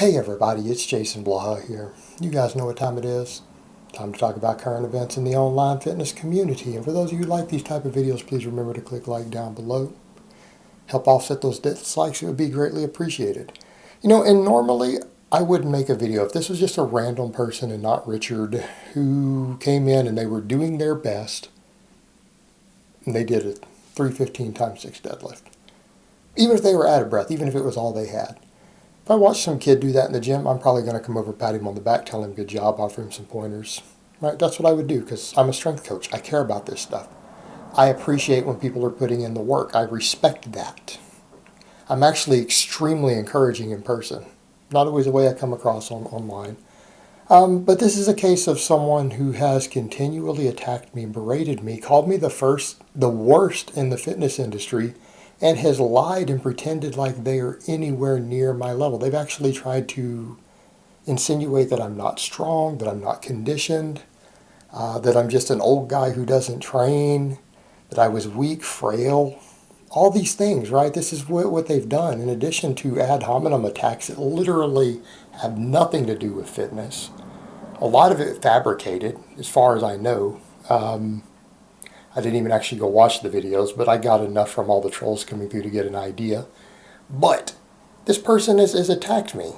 Hey everybody, it's Jason Blaha here. You guys know what time it is. Time to talk about current events in the online fitness community. And for those of you who like these type of videos, please remember to click like down below. Help offset those dislikes, it would be greatly appreciated. And normally I wouldn't make a video if this was just a random person and not Richard who came in and they were doing their best and they did a 315 times 6 deadlift. Even if they were out of breath, even if it was all they had. If I watch some kid do that in the gym, I'm probably going to come over, pat him on the back, tell him good job, offer him some pointers. Right? That's what I would do because I'm a strength coach. I care about this stuff. I appreciate when people are putting in the work. I respect that. I'm actually extremely encouraging in person. Not always the way I come across online. But this is a case of someone who has continually attacked me, berated me, called me the worst in the fitness industry, and has lied and pretended like they are anywhere near my level. They've actually tried to insinuate that I'm not strong, that I'm not conditioned, that I'm just an old guy who doesn't train, that I was weak, frail, all these things, right? This is what they've done, in addition to ad hominem attacks that literally have nothing to do with fitness. A lot of it fabricated, as far as I know. I didn't even actually go watch the videos, but I got enough from all the trolls coming through to get an idea. But this person has attacked me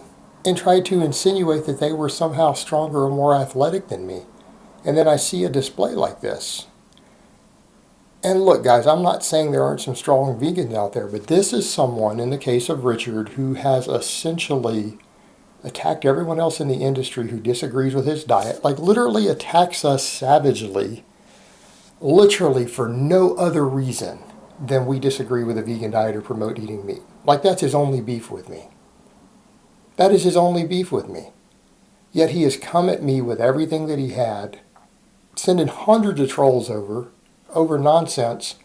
and tried to insinuate that they were somehow stronger or more athletic than me. And then I see a display like this. And look, guys, I'm not saying there aren't some strong vegans out there, but this is someone, in the case of Richard, who has essentially attacked everyone else in the industry who disagrees with his diet, like literally attacks us savagely, literally for no other reason than we disagree with a vegan diet or promote eating meat. Like that's his only beef with me. That is his only beef with me. Yet he has come at me with everything that he had, sending hundreds of trolls over nonsense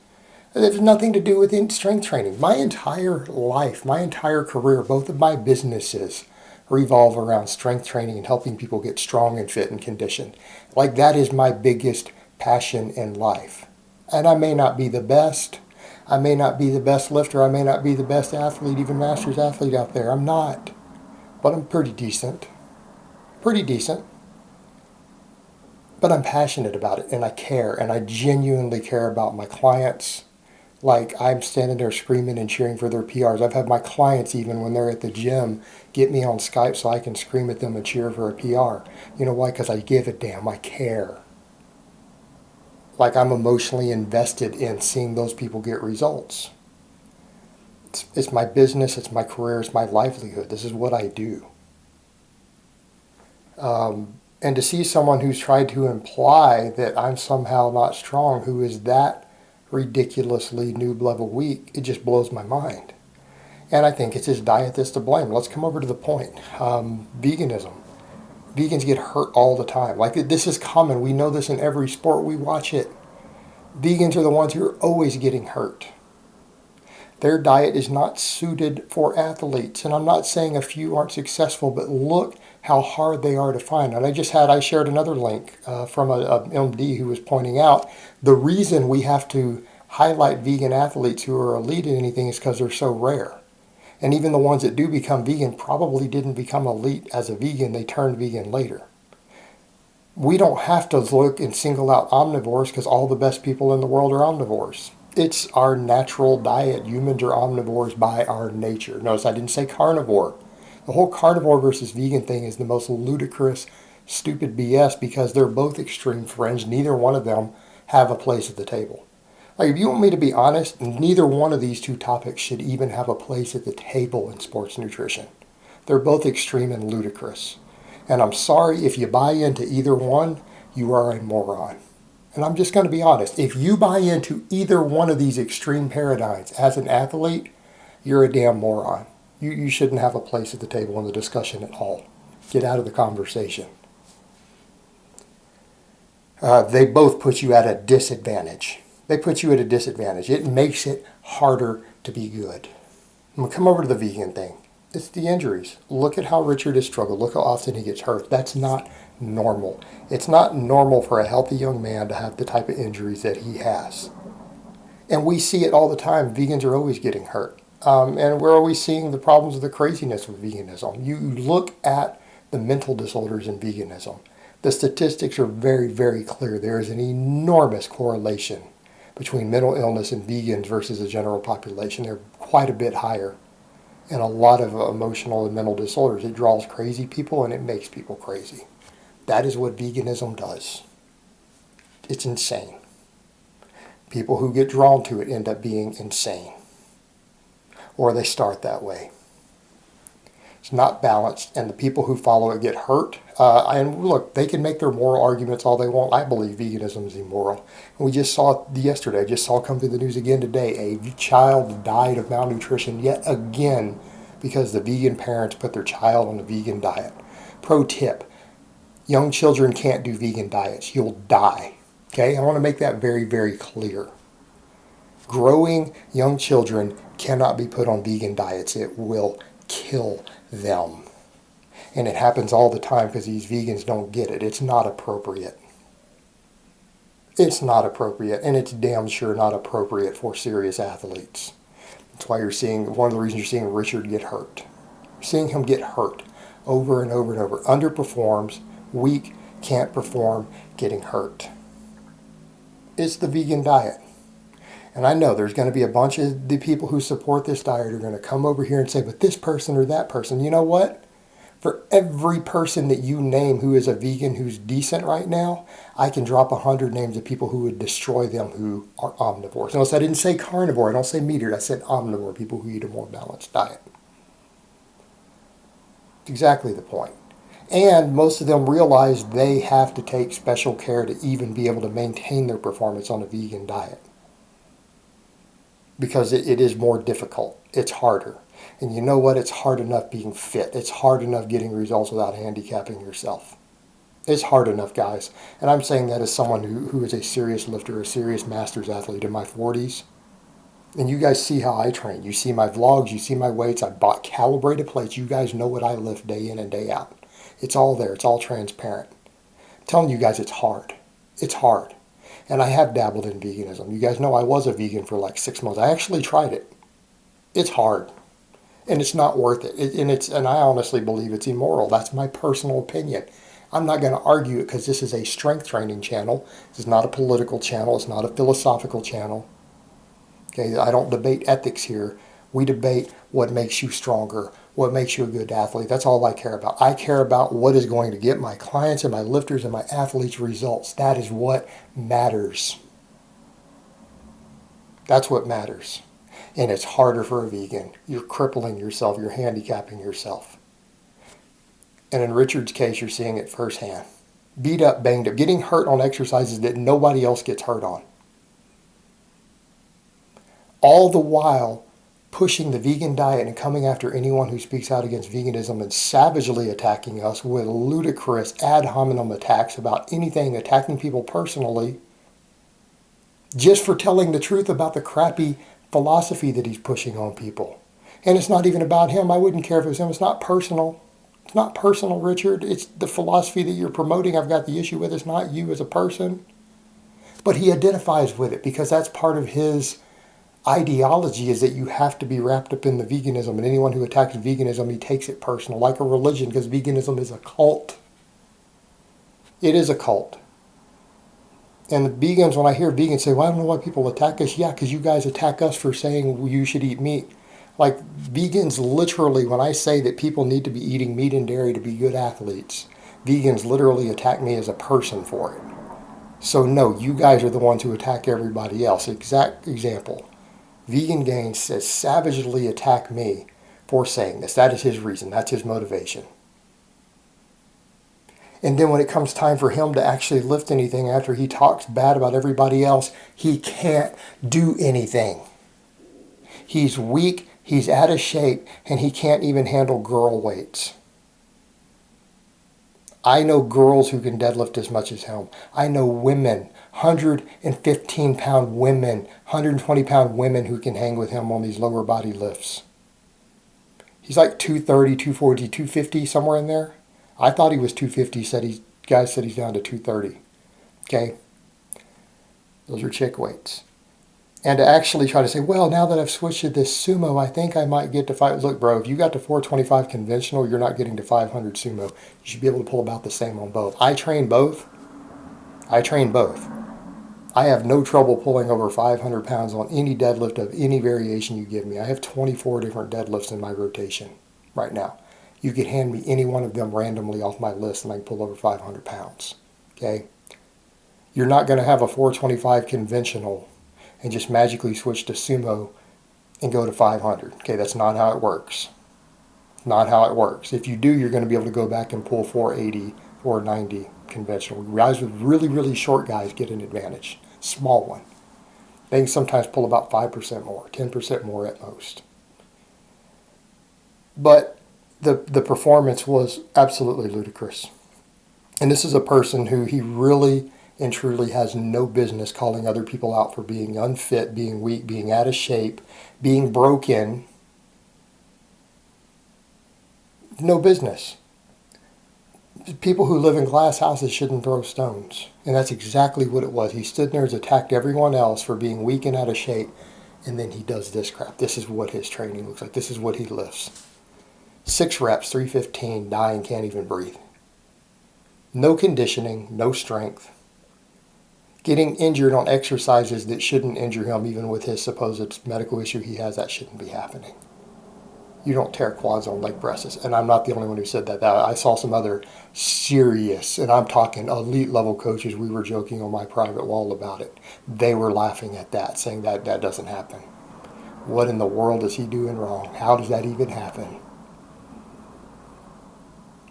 that has nothing to do with strength training. My entire life, my entire career, both of my businesses revolve around strength training and helping people get strong and fit and conditioned. Like that is my biggest passion in life. And I may not be the best. I may not be the best lifter. I may not be the best athlete, even master's athlete out there. I'm not. But I'm pretty decent. Pretty decent. But I'm passionate about it and I care. And I genuinely care about my clients. Like I'm standing there screaming and cheering for their PRs. I've had my clients, even when they're at the gym, get me on Skype so I can scream at them and cheer for a PR. You know why? Because I give a damn. I care. Like I'm emotionally invested in seeing those people get results. It's my business, it's my career, it's my livelihood. This is what I do. And to see someone who's tried to imply that I'm somehow not strong, who is that ridiculously noob level weak, it just blows my mind. And I think it's his diet that's to blame. Let's come over to the point. Veganism. Vegans get hurt all the time. Like this is common. We know this in every sport. We watch it. Vegans are the ones who are always getting hurt. Their diet is not suited for athletes. And I'm not saying a few aren't successful, but look how hard they are to find. And I shared another link from a MD who was pointing out the reason we have to highlight vegan athletes who are elite in anything is because they're so rare. And even the ones that do become vegan probably didn't become elite as a vegan. They turned vegan later. We don't have to look and single out omnivores because all the best people in the world are omnivores. It's our natural diet. Humans are omnivores by our nature. Notice I didn't say carnivore. The whole carnivore versus vegan thing is the most ludicrous, stupid BS because they're both extreme fringe. Neither one of them have a place at the table. Like, if you want me to be honest, neither one of these two topics should even have a place at the table in sports nutrition. They're both extreme and ludicrous. And I'm sorry, if you buy into either one, you are a moron. And I'm just going to be honest. If you buy into either one of these extreme paradigms as an athlete, you're a damn moron. You shouldn't have a place at the table in the discussion at all. Get out of the conversation. They both put you at a disadvantage. They put you at a disadvantage. It makes it harder to be good. I'm going to come over to the vegan thing. It's the injuries. Look at how Richard has struggled. Look how often he gets hurt. That's not normal. It's not normal for a healthy young man to have the type of injuries that he has. And we see it all the time. Vegans are always getting hurt. And we're always seeing the problems of the craziness with veganism. You look at the mental disorders in veganism. The statistics are very, very clear. There is an enormous correlation between mental illness in vegans versus the general population. They're quite a bit higher. And a lot of emotional and mental disorders. It draws crazy people and it makes people crazy. That is what veganism does. It's insane. People who get drawn to it end up being insane. Or they start that way. It's not balanced, and the people who follow it get hurt. And look, they can make their moral arguments all they want. I believe veganism is immoral. And we just saw it yesterday. I just saw it come through the news again today. A child died of malnutrition yet again because the vegan parents put their child on a vegan diet. Pro tip, young children can't do vegan diets. You'll die. Okay, I want to make that very, very clear. Growing young children cannot be put on vegan diets. It will kill them. And it happens all the time because these vegans don't get it. It's not appropriate. It's not appropriate, and it's damn sure not appropriate for serious athletes. That's why you're seeing, one of the reasons you're seeing Richard get hurt. You're seeing him get hurt over and over and over. Underperforms, weak, can't perform, getting hurt. It's the vegan diet. And I know there's going to be a bunch of the people who support this diet are going to come over here and say, but this person or that person. You know what? For every person that you name who is a vegan who's decent right now, I can drop 100 names of people who would destroy them who are omnivores. Notice I didn't say carnivore. I don't say meat eater. I said omnivore, people who eat a more balanced diet. It's exactly the point. And most of them realize they have to take special care to even be able to maintain their performance on a vegan diet. Because it is more difficult. It's harder. And you know what? It's hard enough being fit. It's hard enough getting results without handicapping yourself. It's hard enough, guys. And I'm saying that as someone who is a serious lifter, a serious master's athlete in my 40s. And you guys see how I train. You see my vlogs. You see my weights. I bought calibrated plates. You guys know what I lift day in and day out. It's all there. It's all transparent. I'm telling you guys it's hard. It's hard. And I have dabbled in veganism. You guys know I was a vegan for like 6 months. I actually tried it. It's hard. And it's not worth it. And I honestly believe it's immoral. That's my personal opinion. I'm not going to argue it because this is a strength training channel. This is not a political channel. It's not a philosophical channel. Okay, I don't debate ethics here. We debate what makes you stronger, what makes you a good athlete. That's all I care about. I care about what is going to get my clients and my lifters and my athletes results. That is what matters. That's what matters. And it's harder for a vegan. You're crippling yourself. You're handicapping yourself. And in Richard's case, you're seeing it firsthand. Beat up, banged up, getting hurt on exercises that nobody else gets hurt on. All the while pushing the vegan diet and coming after anyone who speaks out against veganism and savagely attacking us with ludicrous ad hominem attacks about anything, attacking people personally, just for telling the truth about the crappy philosophy that he's pushing on people. And it's not even about him. I wouldn't care if it was him. It's not personal. It's not personal, Richard. It's the philosophy that you're promoting I've got the issue with. It's not you as a person. But he identifies with it because that's part of his ideology, is that you have to be wrapped up in the veganism. And anyone who attacks veganism, he takes it personal, like a religion, because veganism is a cult. It is a cult. And the vegans, when I hear vegans say, well, I don't know why people attack us. Yeah, because you guys attack us for saying you should eat meat. Like vegans literally, when I say that people need to be eating meat and dairy to be good athletes, vegans literally attack me as a person for it. So no, you guys are the ones who attack everybody else. Exact example. Vegan Gains says savagely attack me for saying this. That is his reason. That's his motivation. And then when it comes time for him to actually lift anything after he talks bad about everybody else, he can't do anything. He's weak, he's out of shape, and he can't even handle girl weights. I know girls who can deadlift as much as him. I know women, 115-pound women, 120-pound women who can hang with him on these lower body lifts. He's like 230, 240, 250, somewhere in there. I thought he was 250. Guys said he's down to 230. Okay? Those are chick weights. And to actually try to say, well, now that I've switched to this sumo, I think I might get to five. Look, bro, if you got to 425 conventional, you're not getting to 500 sumo. You should be able to pull about the same on both. I train both. I train both. I have no trouble pulling over 500 pounds on any deadlift of any variation you give me. I have 24 different deadlifts in my rotation right now. You could hand me any one of them randomly off my list and I can pull over 500 pounds. Okay? You're not going to have a 425 conventional and just magically switch to sumo and go to 500. Okay, that's not how it works. Not how it works. If you do, you're going to be able to go back and pull 480, 490 conventional. Guys with really, really short guys get an advantage. Small one. They can sometimes pull about 5% more, 10% more at most. But the performance was absolutely ludicrous. And this is a person who he really and truly has no business calling other people out for being unfit, being weak, being out of shape, being broken. No business. People who live in glass houses shouldn't throw stones. And that's exactly what it was. He stood there and attacked everyone else for being weak and out of shape. And then he does this crap. This is what his training looks like. This is what he lifts. 6 reps, 315, dying, can't even breathe. No conditioning, no strength. Getting injured on exercises that shouldn't injure him, even with his supposed medical issue he has, that shouldn't be happening. You don't tear quads on leg presses. And I'm not the only one who said that. I saw some other serious, and I'm talking elite level coaches, we were joking on my private wall about it. They were laughing at that, saying that that doesn't happen. What in the world is he doing wrong? How does that even happen?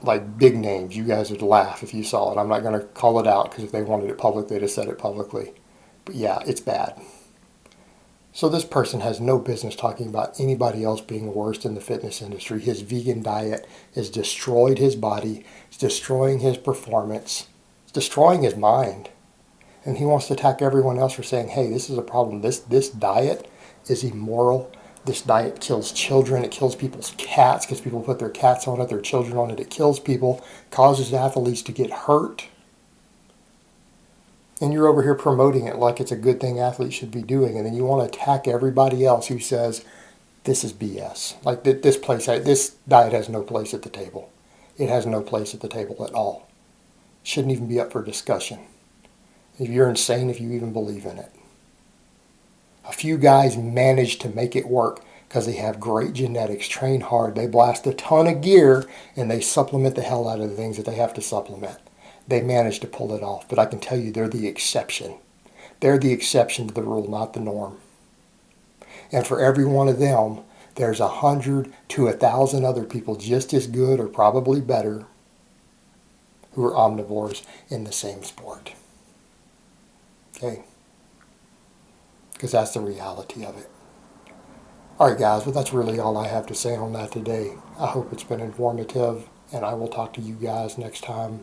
Like big names, you guys would laugh if you saw it. I'm not going to call it out because if they wanted it public, they'd have said it publicly. But yeah, it's bad. So this person has no business talking about anybody else being worse in the fitness industry. His vegan diet has destroyed his body. It's destroying his performance. It's destroying his mind. And he wants to attack everyone else for saying, hey, this is a problem. This diet is immoral. This diet kills children. It kills people's cats because people put their cats on it, their children on it. It kills people, causes athletes to get hurt. And you're over here promoting it like it's a good thing athletes should be doing. And then you want to attack everybody else who says, this is BS. Like this diet has no place at the table. It has no place at the table at all. Shouldn't even be up for discussion. If you're insane if you even believe in it. A few guys manage to make it work because they have great genetics, train hard, they blast a ton of gear, and they supplement the hell out of the things that they have to supplement. They manage to pull it off, but I can tell you they're the exception. They're the exception to the rule, not the norm. And for every one of them, there's 100 to 1,000 other people just as good or probably better who are omnivores in the same sport. Okay? Because that's the reality of it. All right, guys, well, that's really all I have to say on that today. I hope it's been informative, and I will talk to you guys next time.